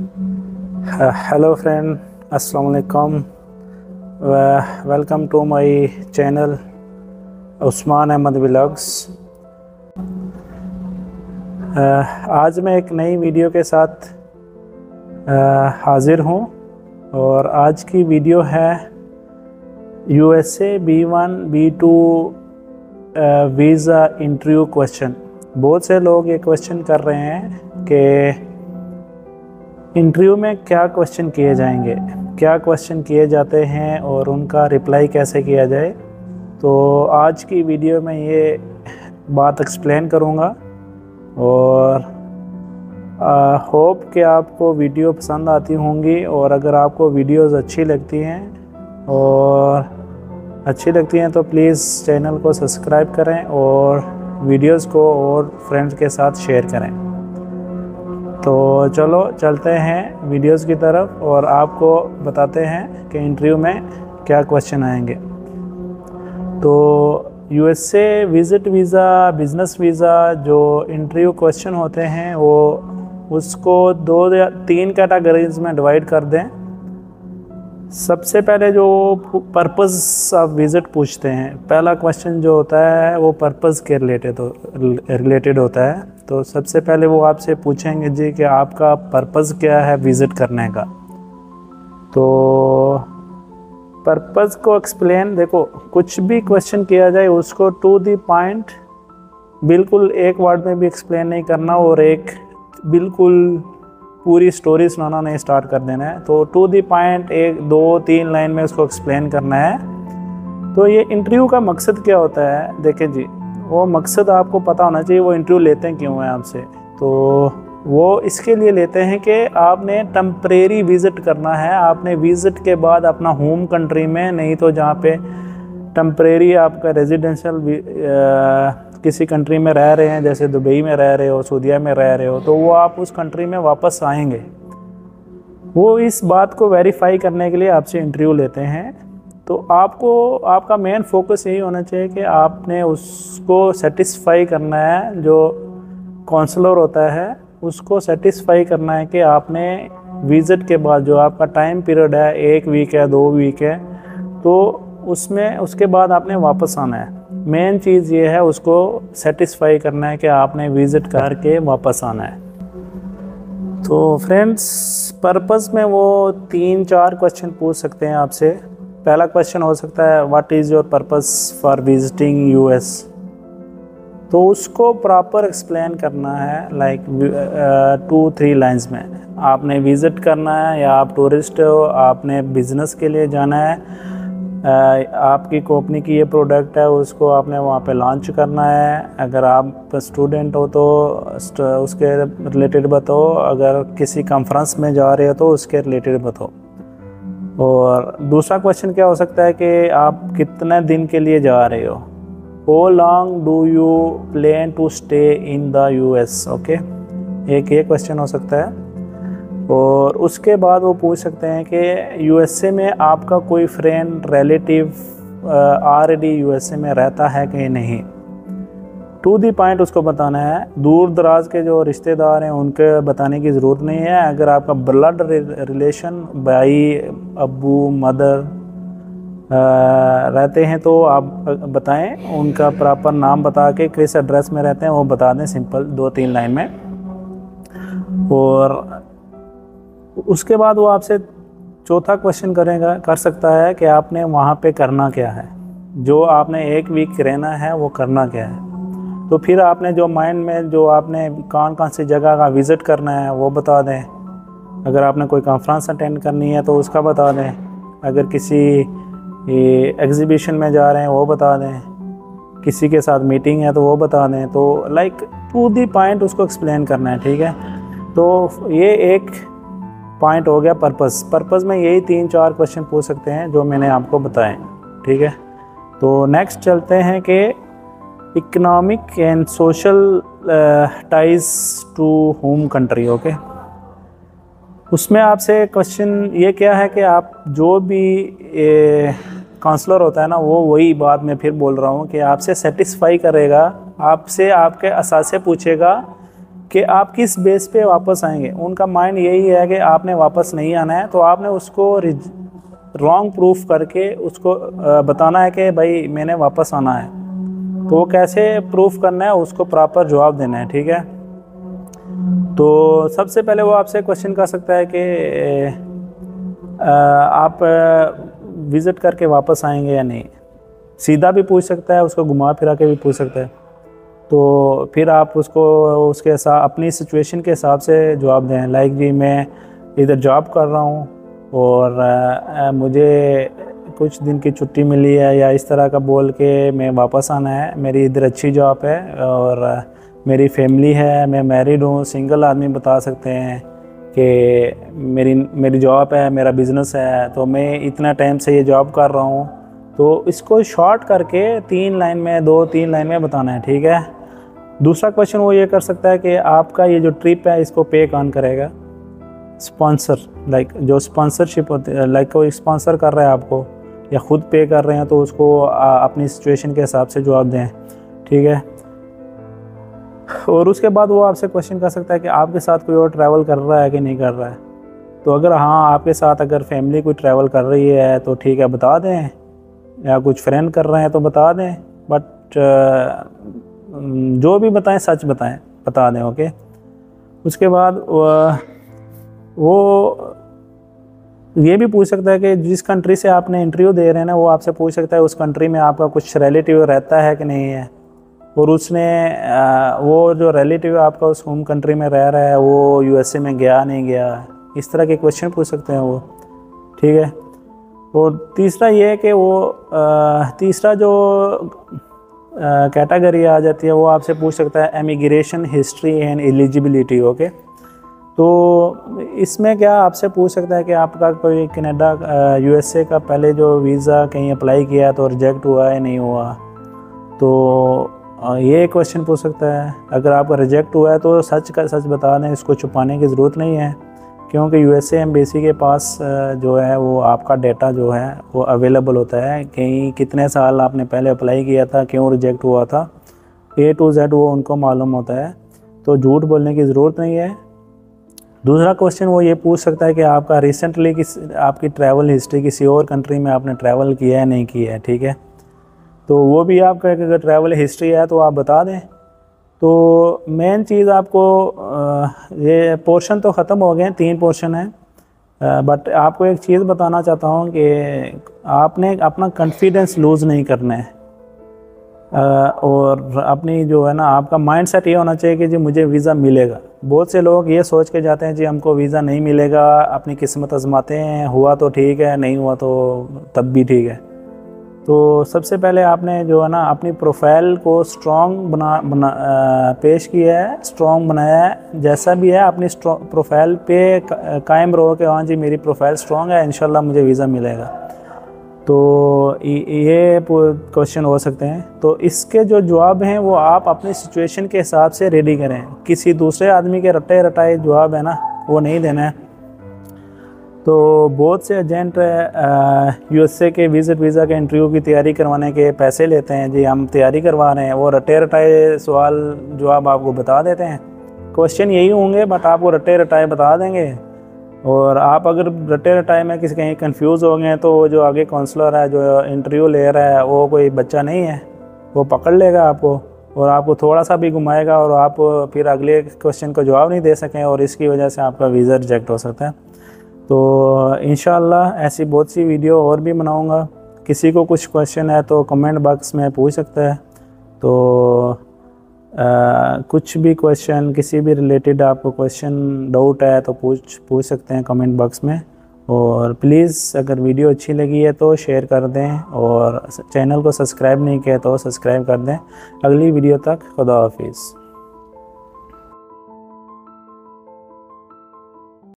Hello friend, Assalamu alaikum. Welcome to my channel Usman Ahmed vlogs. आज मैं एक नई वीडियो के साथ हाज़िर हूँ और आज की वीडियो है USA B1 B2 visa interview question. बहुत से लोग ये क्वेश्चन कर रहे हैं कि इंटरव्यू में क्या क्वेश्चन किए जाएंगे, क्या क्वेश्चन किए जाते हैं और उनका रिप्लाई कैसे किया जाए। तो आज की वीडियो में ये बात एक्सप्लेन करूँगा और होप कि आपको वीडियो पसंद आती होंगी। और अगर आपको वीडियोस अच्छी लगती हैं तो प्लीज़ चैनल को सब्सक्राइब करें और वीडियोस को और फ्रेंड्स के साथ शेयर करें। तो चलो चलते हैं वीडियोस की तरफ और आपको बताते हैं कि इंटरव्यू में क्या क्वेश्चन आएंगे। तो USA visit visa, business visa जो इंटरव्यू क्वेश्चन होते हैं वो उसको 2 या 3 कैटेगरीज में डिवाइड कर दें। सबसे पहले जो पर्पस ऑफ विज़िट पूछते हैं, पहला क्वेश्चन जो होता है वो पर्पस के रिलेटेड होता है। तो सबसे पहले वो आपसे पूछेंगे जी कि आपका पर्पस क्या है विज़िट करने का। तो पर्पस को एक्सप्लेन, देखो कुछ भी क्वेश्चन किया जाए उसको टू द पॉइंट, बिल्कुल एक वर्ड में भी एक्सप्लेन नहीं करना और एक बिल्कुल पूरी स्टोरी सुनाना नहीं स्टार्ट कर देना है। तो टू द पॉइंट 1, 2, 3 लाइन में उसको एक्सप्लेन करना है। तो ये इंटरव्यू का मकसद क्या होता है, देखें जी, वो मकसद आपको पता होना चाहिए वो इंटरव्यू लेते हैं क्यों है आपसे। तो वो इसके लिए लेते हैं कि आपने टेम्परेरी विज़िट करना है, आपने विज़िट के बाद अपना होम कंट्री में, नहीं तो जहाँ पे टेम्परेरी आपका रेजिडेंशियल किसी कंट्री में रह रहे हैं, जैसे दुबई में रह रहे हो, सऊदीया में रह रहे हो, तो वो आप उस कंट्री में वापस आएंगे। वो इस बात को वेरीफाई करने के लिए आपसे इंटरव्यू लेते हैं। तो आपका मेन फोकस यही होना चाहिए कि आपने उसको सेटिस्फाई करना है, जो काउंसलर होता है उसको सेटिस्फाई करना है कि आपने विज़िट के बाद जो आपका टाइम पीरियड है, 1 वीक है, 2 वीक है, तो उसके बाद आपने वापस आना है। मेन चीज़ ये है, उसको सेटिस्फाई करना है कि आपने विज़िट करके वापस आना है। तो फ्रेंड्स, पर्पस में वो 3-4 क्वेश्चन पूछ सकते हैं आपसे। पहला क्वेश्चन हो सकता है what is your purpose for visiting US। तो उसको प्रॉपर एक्सप्लेन करना है, लाइक 2-3 लाइंस में। आपने विज़िट करना है या आप टूरिस्ट हो, आपने बिज़नेस के लिए जाना है, आपकी कंपनी की ये प्रोडक्ट है उसको आपने वहाँ पे लॉन्च करना है। अगर आप स्टूडेंट हो तो उसके रिलेटेड बताओ, अगर किसी कॉन्फ्रेंस में जा रहे हो तो उसके रिलेटेड बताओ। और दूसरा क्वेश्चन क्या हो सकता है कि आप कितने दिन के लिए जा रहे हो, How long do you plan to stay in the US? Okay, एक ये क्वेश्चन हो सकता है। और उसके बाद वो पूछ सकते हैं कि USA में आपका कोई फ्रेंड रिलेटिव ऑलरेडी USA में रहता है कि नहीं। टू दी पॉइंट उसको बताना है। दूर दराज के जो रिश्तेदार हैं उनके बताने की ज़रूरत नहीं है। अगर आपका ब्लड रिलेशन, भाई, अब्बू, मदर रहते हैं तो आप बताएं, उनका प्रॉपर नाम बता के किस एड्रेस में रहते हैं वो बता दें, सिंपल 2-3 लाइन में। और उसके बाद वो आपसे चौथा क्वेश्चन कर सकता है कि आपने वहाँ पे करना क्या है, जो आपने 1 वीक रहना है वो करना क्या है। तो फिर आपने जो माइंड में जो आपने कौन कौन सी जगह का विज़िट करना है वो बता दें। अगर आपने कोई कॉन्फ्रेंस अटेंड करनी है तो उसका बता दें। अगर किसी एग्जीबिशन में जा रहे हैं वो बता दें, किसी के साथ मीटिंग है तो वो बता दें। तो लाइक टू दी पॉइंट उसको एक्सप्लेन करना है, ठीक है। तो ये एक पॉइंट हो गया पर्पस में यही 3-4 क्वेश्चन पूछ सकते हैं जो मैंने आपको बताए, ठीक है। तो नेक्स्ट चलते हैं कि economic and social ties to home country. Okay, उसमें आपसे क्वेश्चन ये क्या है कि आप जो भी काउंसलर होता है ना, वो वही बात मैं फिर बोल रहा हूँ कि आपसे सेटिस्फाई करेगा, आपसे आपके असासे पूछेगा कि आप किस बेस पे वापस आएंगे। उनका माइंड यही है कि आपने वापस नहीं आना है, तो आपने उसको रॉन्ग प्रूफ करके उसको बताना है कि भाई मैंने वापस आना है। तो वो कैसे प्रूफ करना है, उसको प्रॉपर जवाब देना है, ठीक है। तो सबसे पहले वो आपसे क्वेश्चन कर सकता है कि आप विज़िट करके वापस आएंगे या नहीं। सीधा भी पूछ सकता है, उसको घुमा फिरा के भी पूछ सकता है। तो फिर आप उसको उसके साथ अपनी सिचुएशन के हिसाब से जवाब दें। लाइक जी मैं इधर जॉब कर रहा हूँ और मुझे कुछ दिन की छुट्टी मिली है, या इस तरह का बोल के मैं वापस आना है। मेरी इधर अच्छी जॉब है और मेरी फैमिली है, मैं मैरिड हूँ। सिंगल आदमी बता सकते हैं कि मेरी जॉब है, मेरा बिज़नेस है, तो मैं इतना टाइम से ये जॉब कर रहा हूँ। तो इसको शॉर्ट करके 3 लाइन में 2-3 लाइन में बताना है, ठीक है। दूसरा क्वेश्चन वो ये कर सकता है कि आपका ये जो ट्रिप है इसको पे कौन करेगा। स्पॉन्सर, लाइक जो स्पॉन्सरशिप होती है, लाइक कोई स्पॉन्सर कर रहा है आपको या ख़ुद पे कर रहे हैं, तो उसको अपनी सिचुएशन के हिसाब से जवाब दें, ठीक है। और उसके बाद वो आपसे क्वेश्चन कर सकता है कि आपके साथ कोई और ट्रैवल कर रहा है कि नहीं कर रहा है। तो अगर हाँ आपके साथ अगर फैमिली कोई ट्रैवल कर रही है तो ठीक है बता दें, या कुछ फ्रेंड कर रहे हैं तो बता दें, बट जो भी बताएं सच बताएं, बता दें, ओके। उसके बाद वो ये भी पूछ सकता है कि जिस कंट्री से आपने इंटरव्यू दे रहे हैं ना, वो आपसे पूछ सकता है उस कंट्री में आपका कुछ रिलेटिव रहता है कि नहीं है, और उसने वो जो रिलेटिव आपका उस होम कंट्री में रह रहा है वो यूएसए में गया नहीं गया, इस तरह के क्वेश्चन पूछ सकते हैं वो, ठीक है। और तीसरा ये है कि वो तीसरा जो कैटेगरी आ जाती है वो आपसे पूछ सकता है immigration history and eligibility, okay. तो इसमें क्या आपसे पूछ सकता है कि आपका कोई कनाडा यूएसए का पहले जो वीज़ा कहीं अप्लाई किया तो रिजेक्ट हुआ है नहीं हुआ, तो ये क्वेश्चन पूछ सकता है। अगर आपका रिजेक्ट हुआ है तो सच का सच बता दें, इसको छुपाने की ज़रूरत नहीं है, क्योंकि यूएसए एम्बेसी के पास जो है वो आपका डेटा जो है वो अवेलेबल होता है, कहीं कितने साल आपने पहले अप्लाई किया था, क्यों रिजेक्ट हुआ था, A to Z वो उनको मालूम होता है, तो झूठ बोलने की ज़रूरत नहीं है। दूसरा क्वेश्चन वो ये पूछ सकता है कि आपका रिसेंटली आपकी ट्रैवल हिस्ट्री किसी और कंट्री में आपने ट्रैवल किया है नहीं किया है, ठीक है। तो वो भी आपका अगर ट्रैवल हिस्ट्री है तो आप बता दें। तो मेन चीज़ आपको ये पोर्शन तो ख़त्म हो गए, 3 पोर्शन हैं, बट आपको एक चीज़ बताना चाहता हूँ कि आपने अपना कॉन्फिडेंस लूज़ नहीं करना है, और अपनी जो है ना आपका माइंड सेट ये होना चाहिए कि जी मुझे वीज़ा मिलेगा। बहुत से लोग ये सोच के जाते हैं जी हमको वीज़ा नहीं मिलेगा, अपनी किस्मत आजमाते हैं, हुआ तो ठीक है, नहीं हुआ तो तब भी ठीक है। तो सबसे पहले आपने जो है ना अपनी प्रोफाइल को स्ट्रॉन्ग पेश किया है, स्ट्रॉन्ग बनाया है, जैसा भी है अपनी प्रोफाइल पे कायम रहो कि हाँ जी मेरी प्रोफाइल स्ट्रॉन्ग है, इंशाल्लाह मुझे वीज़ा मिलेगा। तो ये क्वेश्चन हो सकते हैं। तो इसके जो जवाब हैं वो आप अपनी सिचुएशन के हिसाब से रेडी करें, किसी दूसरे आदमी के रटे रटाए जवाब है ना वो नहीं देना है। तो बहुत से एजेंट यूएसए के विजिट वीज़ा के इंटरव्यू की तैयारी करवाने के पैसे लेते हैं, जी हम तैयारी करवा रहे हैं, वो रटे रटाए सवाल जवाब आपको बता देते हैं। क्वेश्चन यही होंगे बट आपको रटे रटाए बता देंगे, और आप अगर रटे रटाए में किसी कहीं कंफ्यूज हो गए तो जो आगे काउंसलर है जो इंटरव्यू ले रहा है वो कोई बच्चा नहीं है, वो पकड़ लेगा आपको और आपको थोड़ा सा भी घुमाएगा और आप फिर अगले क्वेश्चन का जवाब नहीं दे सकें, और इसकी वजह से आपका वीज़ा रिजेक्ट हो सकता है। तो इंशाल्लाह ऐसी बहुत सी वीडियो और भी बनाऊंगा। किसी को कुछ क्वेश्चन है तो कमेंट बॉक्स में पूछ सकता है। तो कुछ भी क्वेश्चन किसी भी रिलेटेड आपको क्वेश्चन डाउट है तो पूछ सकते हैं कमेंट बॉक्स में। और प्लीज़ अगर वीडियो अच्छी लगी है तो शेयर कर दें, और चैनल को सब्सक्राइब नहीं किया तो सब्सक्राइब कर दें। अगली वीडियो तक खुदा हाफिज़।